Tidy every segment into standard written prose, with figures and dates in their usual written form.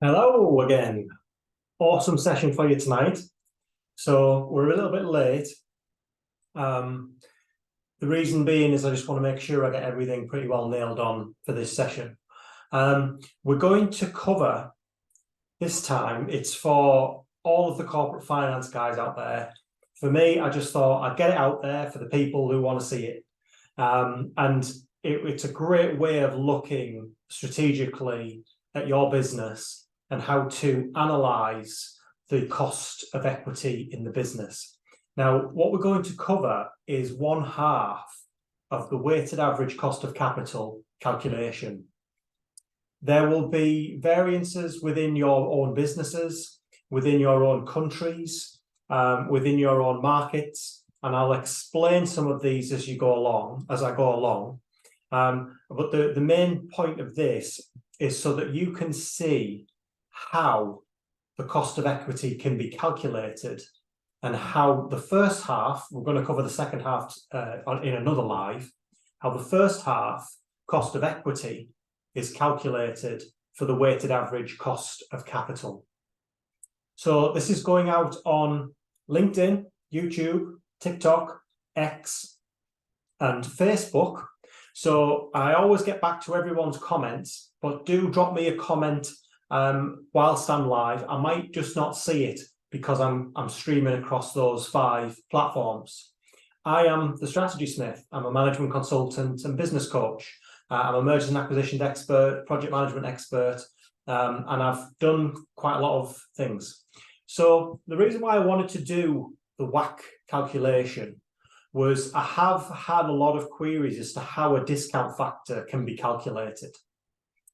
Hello again. Awesome session for you tonight. So we're a little bit late. The reason being is I just want to make sure I get everything pretty well nailed on for this session. We're going to cover this time, it's for all of the corporate finance guys out there. For me, I just thought I'd get it out there for the people who want to see it. It's a great way of looking strategically at your business and how to analyze the cost of equity in the business. Now, what we're going to cover is 1/2 of the weighted average cost of capital calculation. There will be variances within your own businesses, within your own countries, within your own markets, and I'll explain some of these as I go along. But the main point of this is so that you can see how the cost of equity can be calculated and how the first half, we're going to cover the second half in another live, how the first half cost of equity is calculated for the weighted average cost of capital. So this is going out on LinkedIn, YouTube, TikTok, X, and Facebook. So I always get back to everyone's comments, but do drop me a comment whilst I'm live. I might just not see it because I'm streaming across those 5 platforms. I am TheStrategySmith. I'm a management consultant and business coach. I'm a mergers and acquisitions expert, project management expert, and I've done quite a lot of things. So the reason why I wanted to do the WACC calculation was I have had a lot of queries as to how a discount factor can be calculated.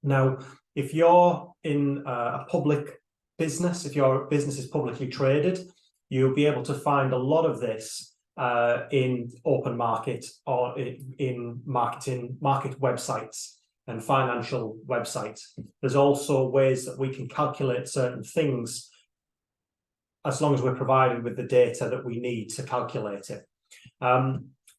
Now, if you're in a public business, if your business is publicly traded, you'll be able to find a lot of this in open market or in market websites and financial websites. There's also ways that we can calculate certain things as long as we're provided with the data that we need to calculate it.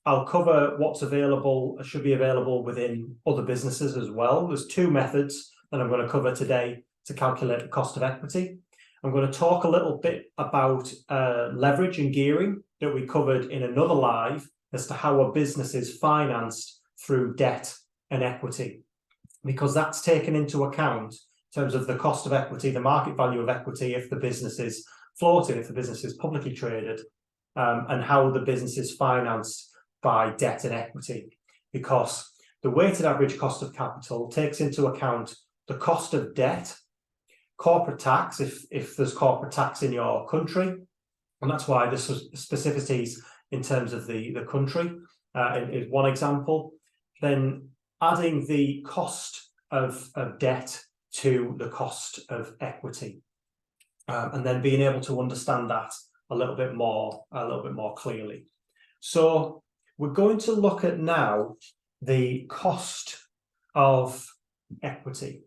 I'll cover what's available, should be available within other businesses as well. There's 2 methods that I'm going to cover today to calculate the cost of equity. I'm going to talk a little bit about leverage and gearing that we covered in another live as to how a business is financed through debt and equity, because that's taken into account in terms of the cost of equity, the market value of equity if the business is floated, if the business is publicly traded, and how the business is financed by debt and equity, because the weighted average cost of capital takes into account the cost of debt, corporate tax, if there's corporate tax in your country, and that's why this was specificities in terms of the country is one example. Then adding the cost of debt to the cost of equity, and then being able to understand that a little bit more clearly. So we're going to look at now the cost of equity.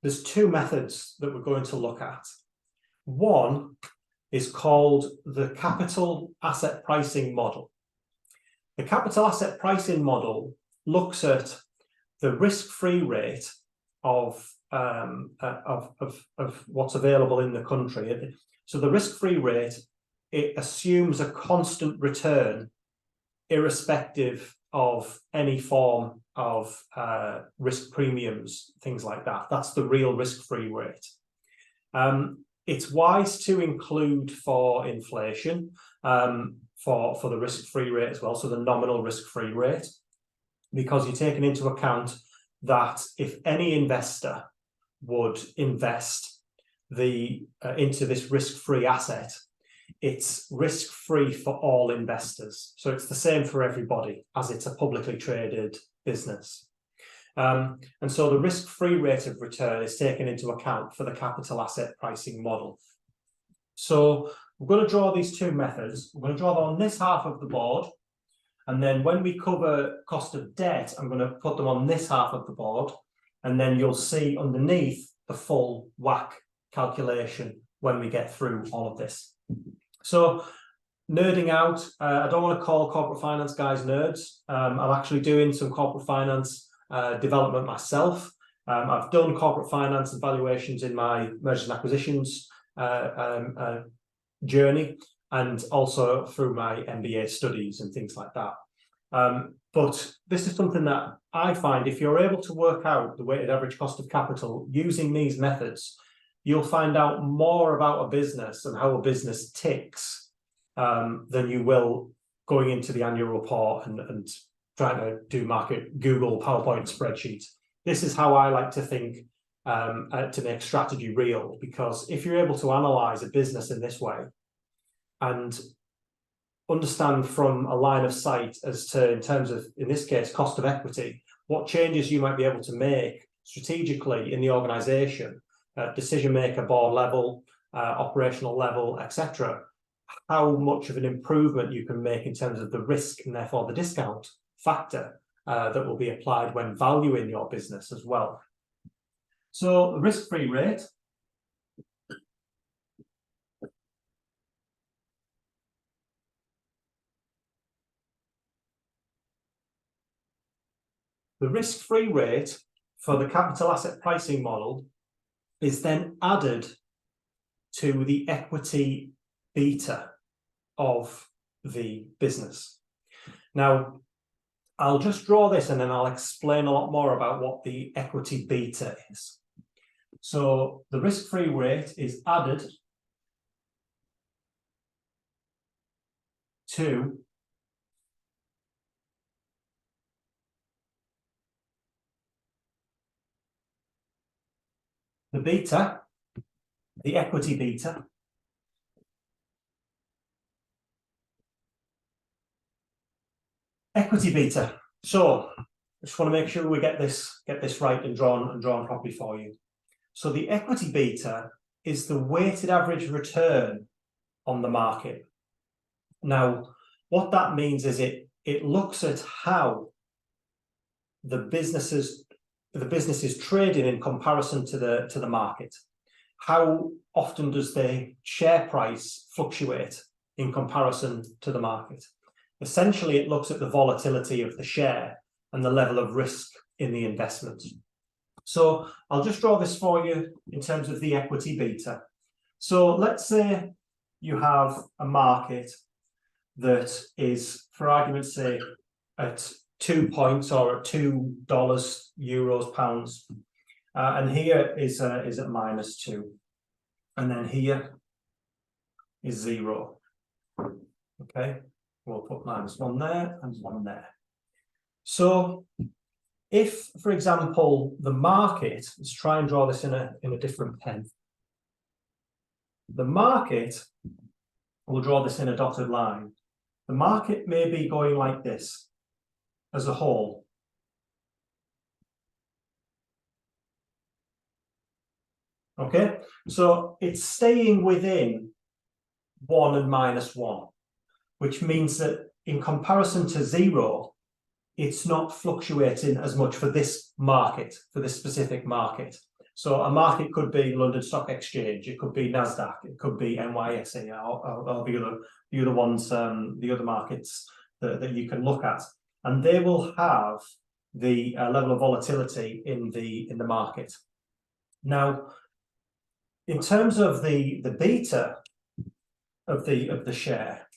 There's 2 methods that we're going to look at. One is called the capital asset pricing model. The capital asset pricing model looks at the risk-free rate of what's available in the country. So the risk-free rate, it assumes a constant return irrespective of any form of risk premiums, things like that. That's the real risk-free rate. It's wise to include for inflation, for the risk-free rate as well, so the nominal risk-free rate, because you're taking into account that if any investor would invest into this risk-free asset, it's risk-free for all investors. So it's the same for everybody, as it's a publicly traded business. And so the risk-free rate of return is taken into account for the capital asset pricing model. So we're going to draw these 2 methods. We're going to draw them on this half of the board. And then when we cover cost of debt, I'm going to put them on this half of the board. And then you'll see underneath the full WACC calculation when we get through all of this. So nerding out, I don't want to call corporate finance guys nerds. I'm actually doing some corporate finance development myself. I've done corporate finance and valuations in my mergers and acquisitions journey, and also through my MBA studies and things like that. But this is something that I find, if you're able to work out the weighted average cost of capital using these methods, you'll find out more about a business and how a business ticks than you will going into the annual report and trying to do market Google PowerPoint spreadsheets. This is how I like to think to make strategy real, because if you're able to analyze a business in this way and understand from a line of sight as to, in terms of, in this case, cost of equity, what changes you might be able to make strategically in the organization, decision maker, board level, operational level, etc., how much of an improvement you can make in terms of the risk and therefore the discount factor that will be applied when valuing your business as well. So the risk-free rate. The risk-free rate for the capital asset pricing model is then added to the equity beta of the business. Now, I'll just draw this and then I'll explain a lot more about what the equity beta is. So the risk-free rate is added to the beta, the equity beta, equity beta. So I just want to make sure we get this right and drawn properly for you. So the equity beta is the weighted average return on the market. Now, what that means is it looks at how the business is trading in comparison to the market. How often does the share price fluctuate in comparison to the market? Essentially, it looks at the volatility of the share and the level of risk in the investment. So I'll just draw this for you in terms of the equity beta. So let's say you have a market that is, for argument's sake, at 2 points or at $2, euros, pounds. And here is at -2. And then here is 0. Okay, we'll put -1 there and 1 there. So if, for example, the market, let's try and draw this in a different pen. The market, we'll draw this in a dotted line. The market may be going like this as a whole. Okay, so it's staying within 1 and -1, which means that in comparison to 0, it's not fluctuating as much for this market, for this specific market. So a market could be London Stock Exchange, it could be NASDAQ, it could be NYSE, or the other ones, the other markets that you can look at, and they will have the level of volatility in the market. Now, in terms of the beta of the share,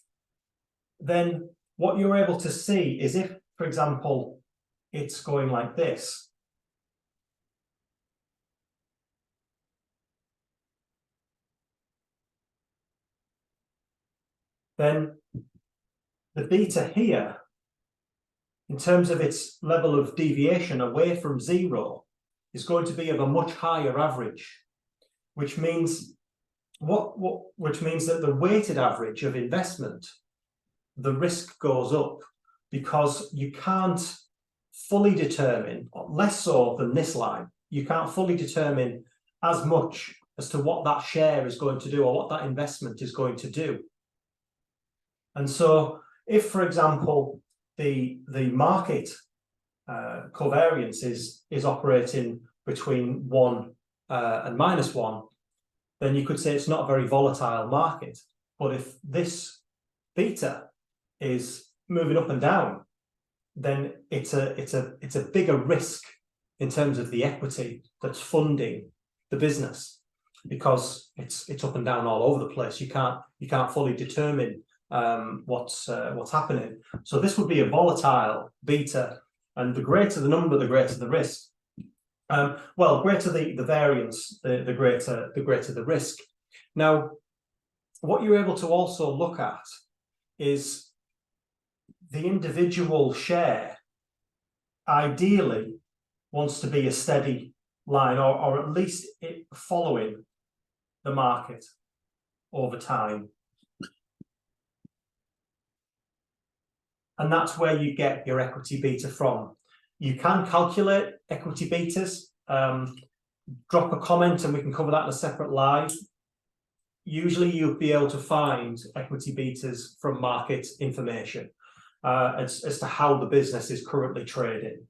then what you're able to see is if, for example, it's going like this. Then the beta here, in terms of its level of deviation away from 0, is going to be of a much higher average, which means that the weighted average of investment, the risk goes up, because you can't fully determine, less so than this line, you can't fully determine as much as to what that share is going to do or what that investment is going to do. And so if, for example, the market covariance is operating between 1 and -1, then you could say it's not a very volatile market. But if this beta is moving up and down, then it's a bigger risk in terms of the equity that's funding the business, because it's up and down all over the place. You can't fully determine what's happening. So this would be a volatile beta, and the greater the number, the greater the risk. Well, greater the variance, the greater the risk. Now, what you're able to also look at is the individual share ideally wants to be a steady line, or at least it following the market over time. And that's where you get your equity beta from. You can calculate equity betas. Drop a comment and we can cover that in a separate live. Usually you'll be able to find equity betas from market information as to how the business is currently trading.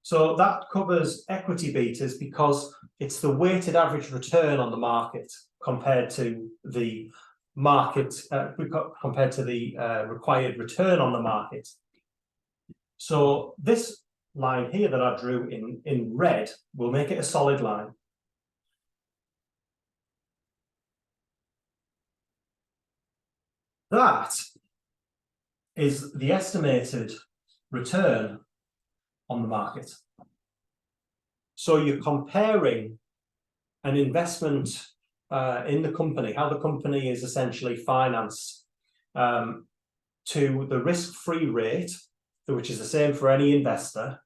So that covers equity betas because it's the weighted average return on the market compared to the required return on the market. So this line here that I drew in red will make it a solid line. That is the estimated return on the market. So you're comparing an investment in the company, how the company is essentially financed, to the risk-free rate, which is the same for any investor,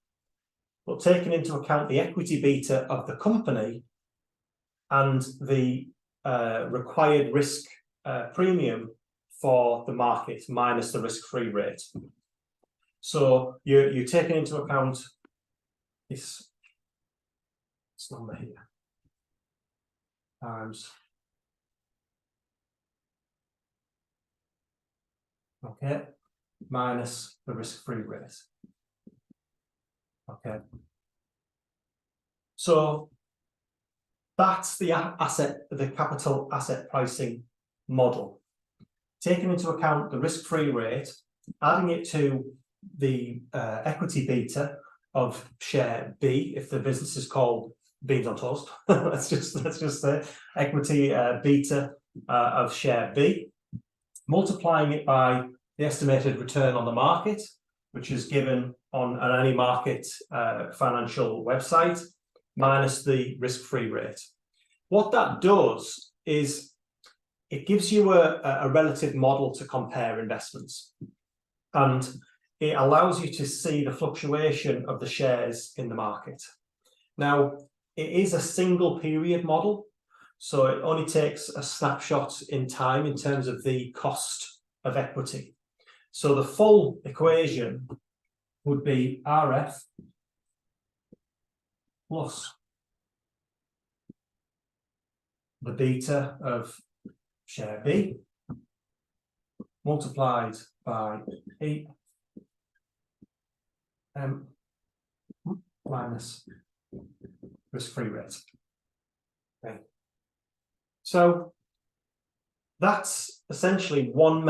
but taking into account the equity beta of the company and the required risk premium for the market minus the risk-free rate. So you're taking into account this number here times, okay, minus the risk-free rate. Okay. So that's the capital asset pricing model. Taking into account the risk-free rate, adding it to the equity beta of share B, if the business is called Beans on Toast, let's just say equity beta of share B, multiplying it by the estimated return on the market, which is given on any market financial website, minus the risk-free rate. What that does is it gives you a relative model to compare investments, and it allows you to see the fluctuation of the shares in the market. Now, it is a single period model, so it only takes a snapshot in time in terms of the cost of equity. So the full equation would be RF plus the beta of share B multiplied by E minus risk-free rate. Okay. So that's essentially one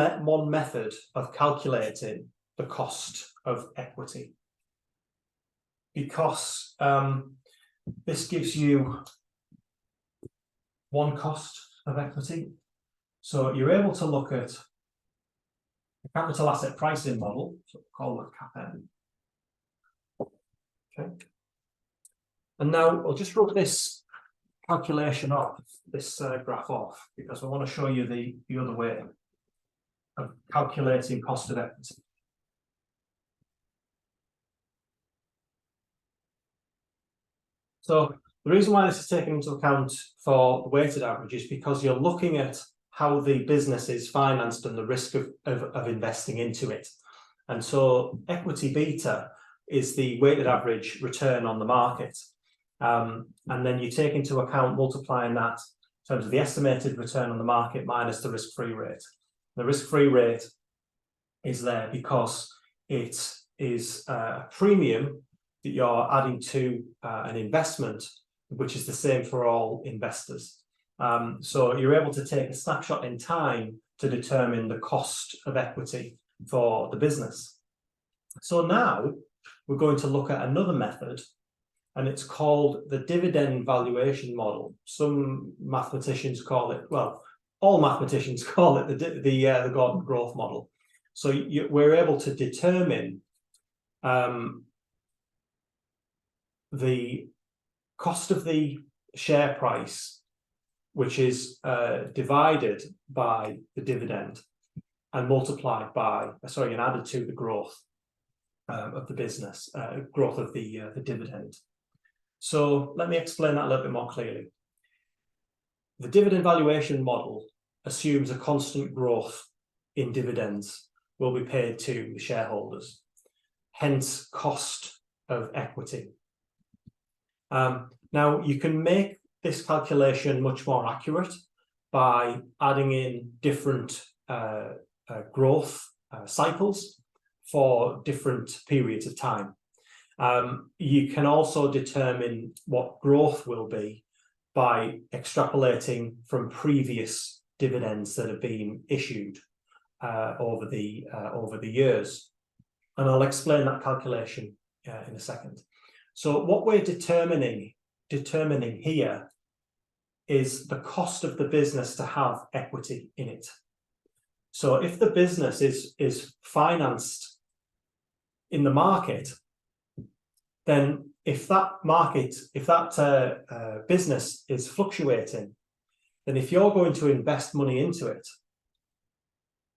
method of calculating the cost of equity, because this gives you one cost of equity. So you're able to look at the capital asset pricing model, so we'll call that CAPM. Okay. And now I'll just rub this calculation off, this graph off, because I want to show you the other way of calculating cost of equity. So the reason why this is taken into account for the weighted average is because you're looking at how the business is financed and the risk of investing into it. And so equity beta is the weighted average return on the market. And then you take into account multiplying that in terms of the estimated return on the market minus the risk-free rate. The risk-free rate is there because it is a premium that you're adding to an investment, which is the same for all investors. So you're able to take a snapshot in time to determine the cost of equity for the business. So now we're going to look at another method and it's called the dividend valuation model. Some mathematicians call it, well, all mathematicians call it the Gordon growth model. So we're able to determine the cost of the share price, which is divided by the dividend and multiplied by, and added to the growth of the business, growth of the dividend. So let me explain that a little bit more clearly. The dividend valuation model assumes a constant growth in dividends will be paid to the shareholders, hence cost of equity. Now, you can make this calculation much more accurate by adding in different growth cycles for different periods of time. You can also determine what growth will be by extrapolating from previous dividends that have been issued over the years, and I'll explain that calculation in a second. So what we're determining here is the cost of the business to have equity in it. So if the business is financed in the market, then if that business is fluctuating, then if you're going to invest money into it,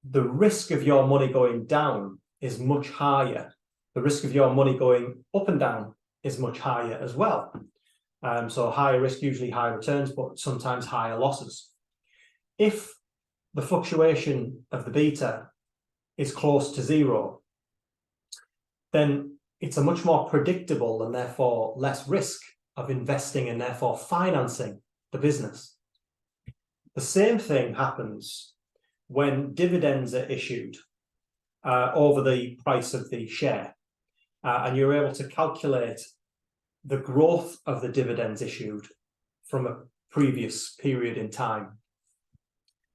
the risk of your money going down is much higher. The risk of your money going up and down is much higher as well. So higher risk, usually higher returns, but sometimes higher losses. If the fluctuation of the beta is close to zero, then it's a much more predictable and therefore less risk of investing and therefore financing the business. The same thing happens when dividends are issued over the price of the share, and you're able to calculate the growth of the dividends issued from a previous period in time.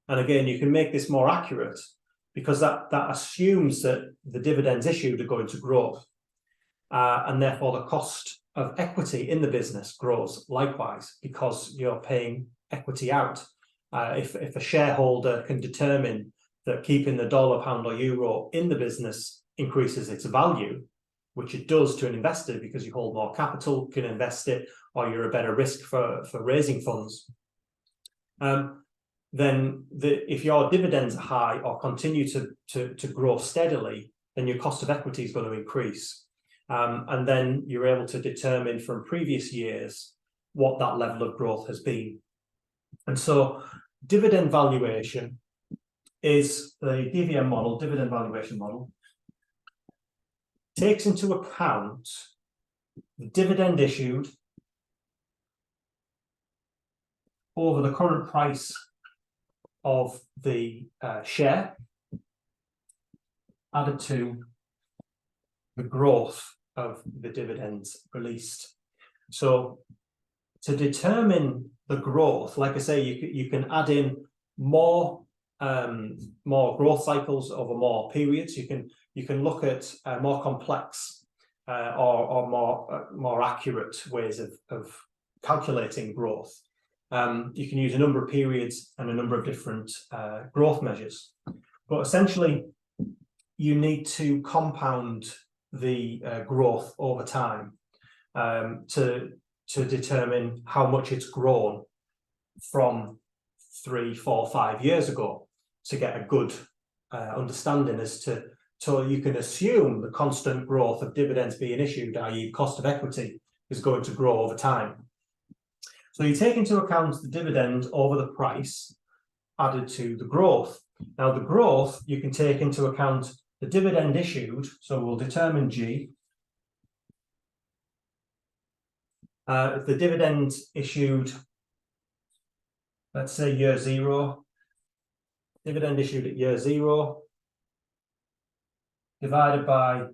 And again, you can make this more accurate because that assumes that the dividends issued are going to grow, and therefore the cost of equity in the business grows likewise because you're paying equity out. If a shareholder can determine that keeping the dollar, pound, or euro in the business increases its value, which it does to an investor because you hold more capital, can invest it, or you're a better risk for raising funds, then if your dividends are high or continue to grow steadily, then your cost of equity is going to increase. And then you're able to determine from previous years what that level of growth has been. And so dividend valuation is the DVM model, dividend valuation model, takes into account the dividend issued over the current price of the share added to the growth of the dividends released. So to determine the growth, like I say, you can add in more growth cycles over more periods. You can look at more complex or more accurate ways of calculating growth. You can use a number of periods and a number of different growth measures, but essentially you need to compound the growth over time to determine how much it's grown from 3, 4, 5 years ago to get a good understanding as to, so you can assume the constant growth of dividends being issued, i.e. cost of equity, is going to grow over time. So you take into account the dividend over the price added to the growth. Now the growth, you can take into account the dividend issued, so we'll determine G. If the dividend issued, let's say year 0, dividend issued at year 0, divided by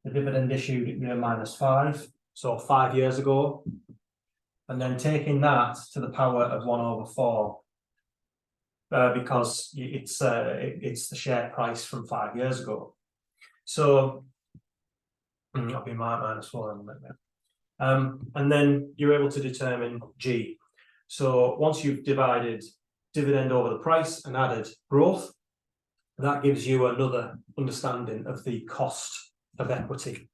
the dividend issued at year -5, so 5 years ago, and then taking that to the power of 1/4, because it's the share price from 5 years ago. So that'll be -1. And then you're able to determine G. So once you've divided dividend over the price and added growth, that gives you another understanding of the cost of equity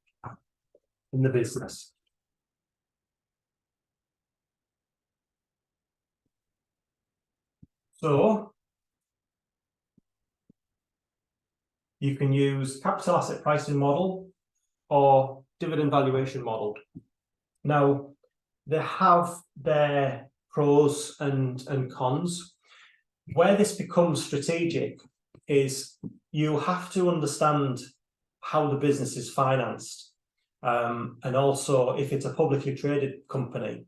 in the business. So you can use capital asset pricing model or dividend valuation model. Now, they have their pros and cons. Where this becomes strategic is you have to understand how the business is financed, and also if it's a publicly traded company,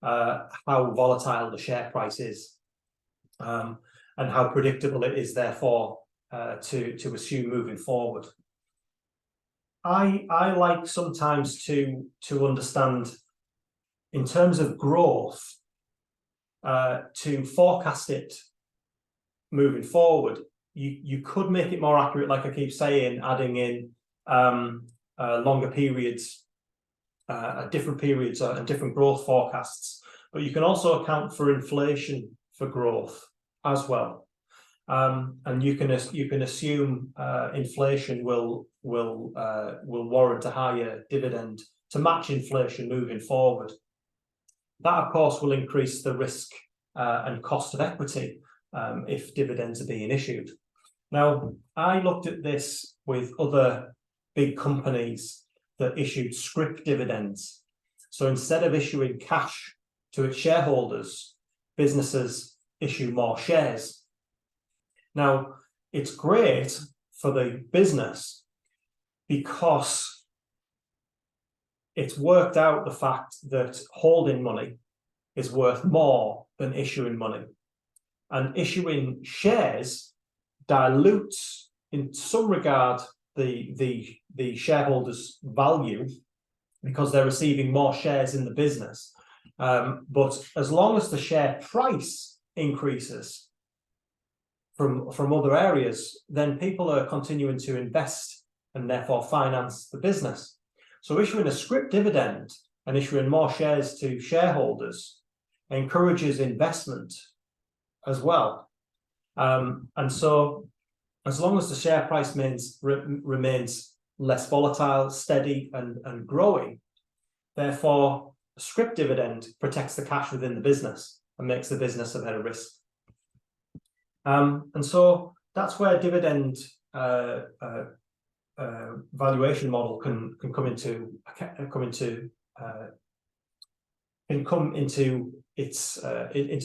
how volatile the share price is, and how predictable it is, therefore, to assume moving forward. I like sometimes to understand, in terms of growth, to forecast it moving forward. You could make it more accurate, like I keep saying, adding in longer periods, different periods, and different growth forecasts. But you can also account for inflation for growth as well, and you can assume inflation will warrant a higher dividend to match inflation moving forward. That, of course, will increase the risk and cost of equity if dividends are being issued. Now, I looked at this with other big companies that issued scrip dividends. So instead of issuing cash to its shareholders, businesses issue more shares. Now, it's great for the business because it's worked out the fact that holding money is worth more than issuing money. And issuing shares dilutes, in some regard, the shareholders' value because they're receiving more shares in the business. But as long as the share price increases from other areas, then people are continuing to invest and therefore finance the business. So issuing a scrip dividend and issuing more shares to shareholders encourages investment as well. And so as long as the share price remains less volatile, steady, and growing, therefore a scrip dividend protects the cash within the business and makes the business a better risk. And so that's where dividend valuation model can come into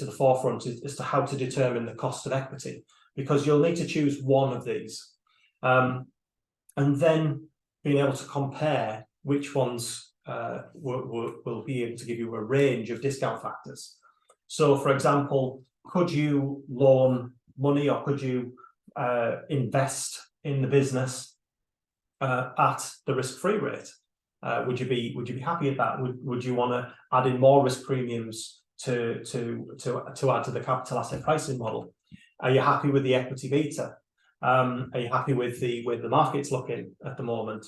the forefront as to how to determine the cost of equity, because you'll need to choose one of these, and then being able to compare which ones will be able to give you a range of discount factors. So, for example, could you loan money, or could you invest in the business at the risk-free rate? Would you be happy at that? Would you want to add in more risk premiums to add to the capital asset pricing model? Are you happy with the equity beta? Are you happy with the way the market's looking at the moment?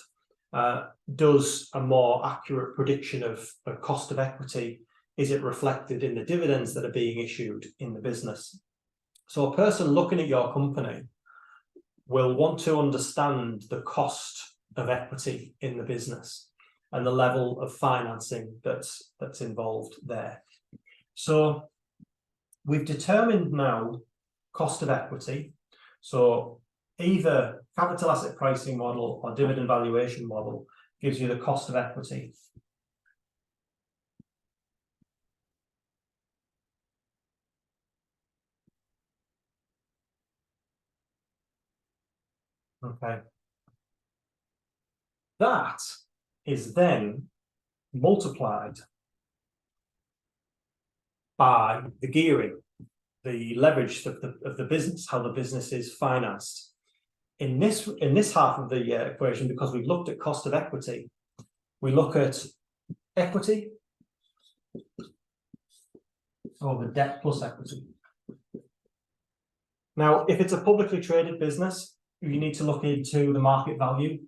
Does a more accurate prediction of cost of equity, is it reflected in the dividends that are being issued in the business? So a person looking at your company will want to understand the cost of equity in the business and the level of financing that's involved there. So we've determined now cost of equity. So either capital asset pricing model or dividend valuation model gives you the cost of equity. Okay. That is then multiplied by the gearing, the leverage of the business, how the business is financed. In this half of the equation, because we've looked at cost of equity, we look at equity over debt plus equity. Now, if it's a publicly traded business, you need to look into the market value.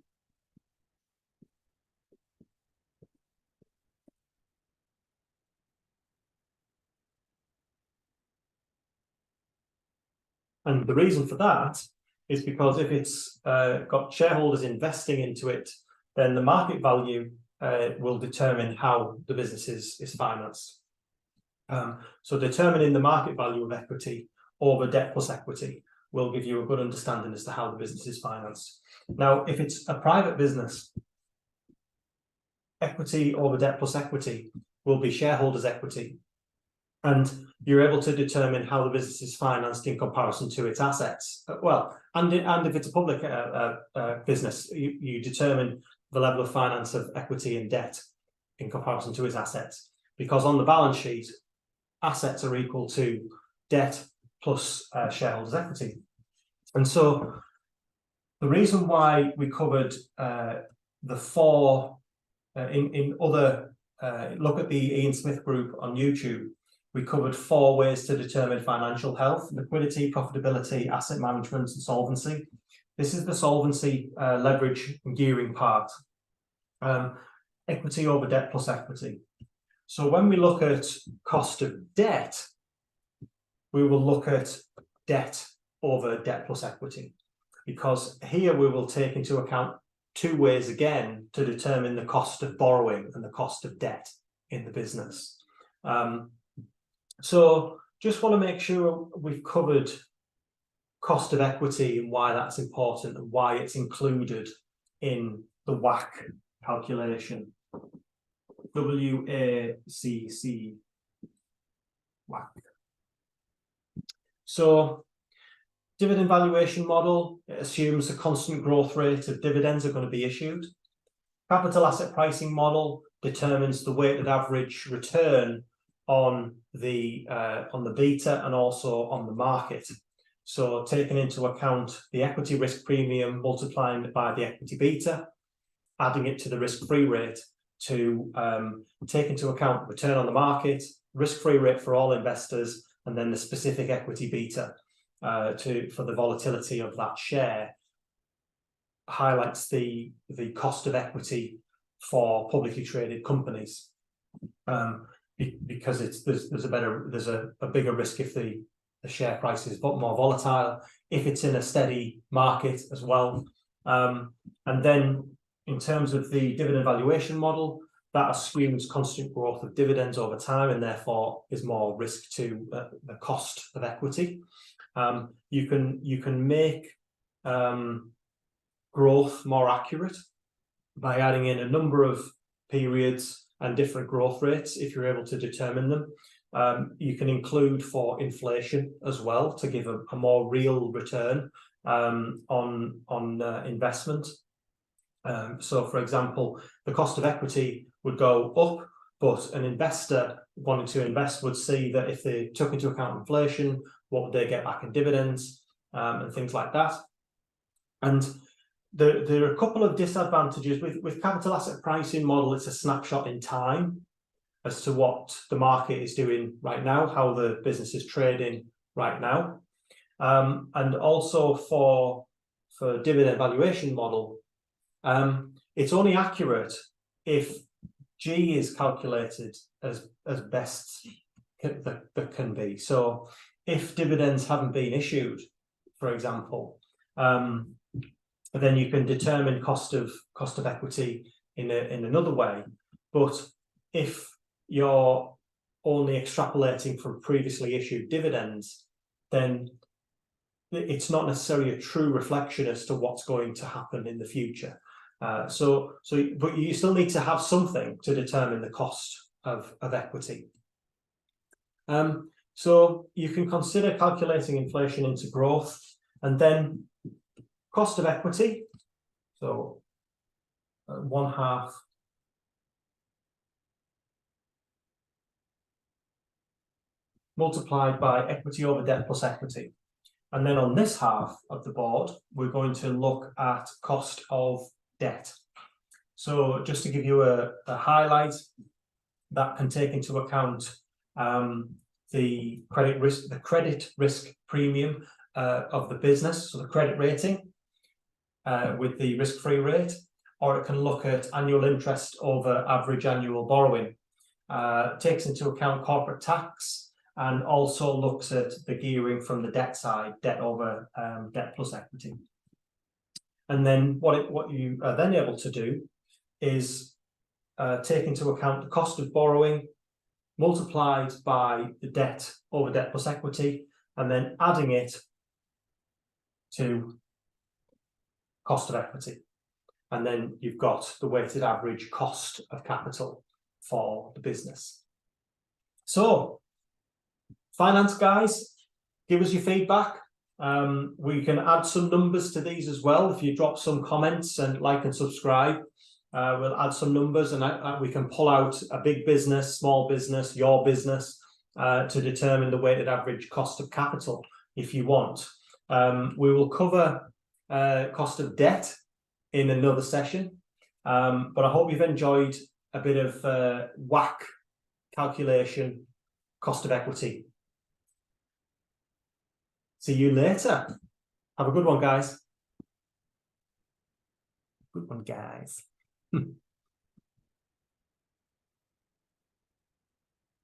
And the reason for that is because if it's got shareholders investing into it, then the market value will determine how the business is financed. So determining the market value of equity over debt plus equity will give you a good understanding as to how the business is financed. Now, if it's a private business, equity over debt plus equity will be shareholders' equity. And you're able to determine how the business is financed in comparison to its assets. Well, and if it's a public business, you determine the level of finance of equity and debt in comparison to its assets. Because on the balance sheet, assets are equal to debt plus shareholders' equity. And so the reason why we covered the four in other, look at the Ian Smith group on YouTube, we covered 4 ways to determine financial health: liquidity, profitability, asset management, and solvency. This is the solvency, leverage and gearing part. Equity over debt plus equity. So when we look at cost of debt, we will look at debt over debt plus equity, because here we will take into account 2 ways again to determine the cost of borrowing and the cost of debt in the business. So just want to make sure we've covered cost of equity and why that's important and why it's included in the WACC calculation. WACC WACC. So dividend valuation model, it assumes a constant growth rate of dividends are going to be issued. Capital asset pricing model determines the weighted average return on the beta and also on the market. So taking into account the equity risk premium, multiplying it by the equity beta, adding it to the risk-free rate to take into account return on the market, risk-free rate for all investors, and then the specific equity beta for the volatility of that share, highlights the cost of equity for publicly traded companies. Because there's a bigger risk if the share price is more volatile, if it's in a steady market as well. And then in terms of the dividend valuation model, that assumes constant growth of dividends over time and therefore is more risk to the cost of equity. You can make growth more accurate by adding in a number of periods and different growth rates if you're able to determine them. You can include for inflation as well to give a more real return on investment. So for example, the cost of equity would go up, but an investor wanting to invest would see that if they took into account inflation, what would they get back in dividends and things like that. And there are a couple of disadvantages with capital asset pricing model. It's a snapshot in time as to what the market is doing right now, how the business is trading right now. And also for dividend valuation model, it's only accurate if G is calculated as best that can be. So if dividends haven't been issued, for example, then you can determine cost of equity in another way. But if you're only extrapolating from previously issued dividends, then it's not necessarily a true reflection as to what's going to happen in the future. But you still need to have something to determine the cost of equity. So you can consider calculating inflation into growth, and then cost of equity, so 1/2 multiplied by equity over debt plus equity. And then on this half of the board, we're going to look at cost of debt. So just to give you a highlight, that can take into account the credit risk premium of the business, so the credit rating with the risk-free rate, or it can look at annual interest over average annual borrowing. Takes into account corporate tax and also looks at the gearing from the debt side, debt over debt plus equity. And then what you are then able to do is take into account the cost of borrowing multiplied by the debt over debt plus equity, and then adding it to cost of equity. And then you've got the weighted average cost of capital for the business. So, finance guys, give us your feedback. We can add some numbers to these as well. If you drop some comments and like and subscribe, we'll add some numbers, and we can pull out a big business, small business, your business, to determine the weighted average cost of capital if you want. We will cover cost of debt in another session, but I hope you've enjoyed a bit of WACC calculation, cost of equity. See you later. Have a good one, guys. Good one, guys.